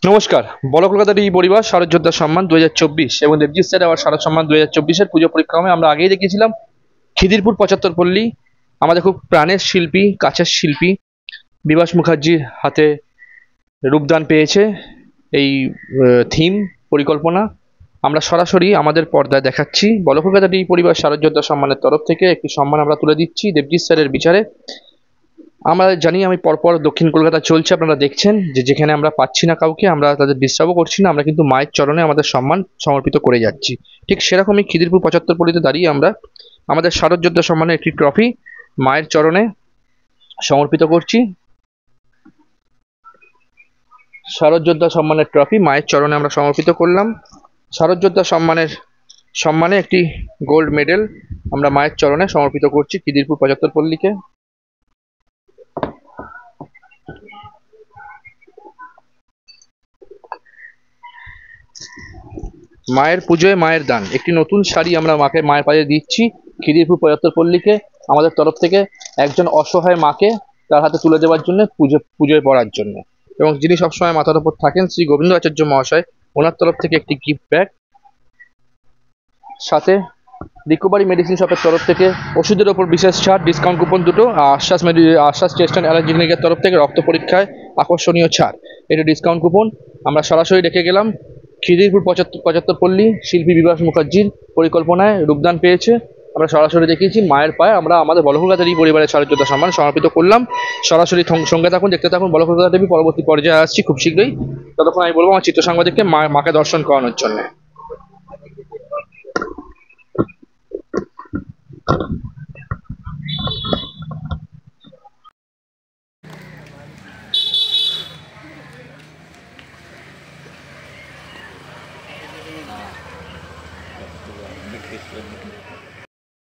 নমস্কার। বড় কলকাতার এই পরিবার শারদ যোদ্ধা সম্মান 2024 এবং দেবজিৎ স্যার আবার শারদ সম্মান 2024-এর পুজো পরিক্রমায় আমরা আগেই দেখিয়েছিলাম খিদিরপুর 75 পল্লী। আমাদের খুব প্রাণের শিল্পী, কাছের শিল্পী বিভাস মুখার্জির হাতে রূপদান পেয়েছে এই থিম পরিকল্পনা। আমরা সরাসরি আমাদের পর্দায় দেখাচ্ছি বড় কলকাতার এই পরিবার শারদ যোদ্ধা সম্মানের তরফ থেকে একটি সম্মান আমরা তুলে দিচ্ছি দেবজিৎ স্যারের বিচারে। আমরা জানি আমি পরপর দক্ষিণ কলকাতা চলছে, আপনারা দেখছেন যে যেখানে আমরা পাচ্ছি না কাউকে, আমরা তাদের ডিস্টার্বও করছি না, আমরা কিন্তু মায়ের চরণে আমাদের সম্মান সমর্পিত করে যাচ্ছি। ঠিক সেরকমই খিদিরপুর 75 পল্লীতে দাঁড়িয়ে আমরা আমাদের শারদ যোদ্ধা সম্মানের একটি ট্রফি মায়ের চরণে সমর্পিত করছি। শারদ যোদ্ধা সম্মানের ট্রফি মায়ের চরণে আমরা সমর্পিত করলাম। শারদ যোদ্ধা সম্মানে একটি গোল্ড মেডেল আমরা মায়ের চরণে সমর্পিত করছি খিদিরপুর 75 পল্লীকে। মায়ের পুজোয় মায়ের দান একটি নতুন শাড়ি আমরা মায়ের পায়ে দিচ্ছি খিদিরপুর 75 পল্লীকে আমাদের তরফ থেকে একজন অসহায় মাকে তার হাতে তুলে দেওয়ার জন্য পুজোয় পড়ার জন্য, এবং যিনি সবসময় মাথার উপর থাকেন শ্রী গোবিন্দ আচার্য মহাশয়, ওনার তরফ থেকে একটি গিফট ব্যাগ, সাথে রিকভারি মেডিসিন শপের তরফ থেকে ওষুধের ওপর বিশেষ ছাড়, ডিসকাউন্ট কুপন দুটো, আশ্বাস টেস্ট অ্যান্ড অ্যালার্জি ক্লিনিকের তরফ থেকে রক্ত পরীক্ষায় আকর্ষণীয় ছাড়, এটা ডিসকাউন্ট কুপন আমরা সরাসরি রেখে গেলাম। খিদিরপুর 75 পল্লী শিল্পী বিভাস মুখার্জির পরিকল্পনায় রূপদান পেয়েছে, আমরা সরাসরি দেখিয়েছি মায়ের পায়ে আমরা আমাদের বড় কলকাতার এই পরিবারের শারদ যোদ্ধা সম্মান সমর্পিত করলাম। সরাসরি সঙ্গে থাকুন, দেখতে থাকুন বড় কলকাতা টিভি। পরবর্তী পর্যায়ে আসছি খুব শীঘ্রই, ততক্ষণ আমি বলবো আমার চিত্র সাংবাদিককে মাকে দর্শন করানোর জন্য।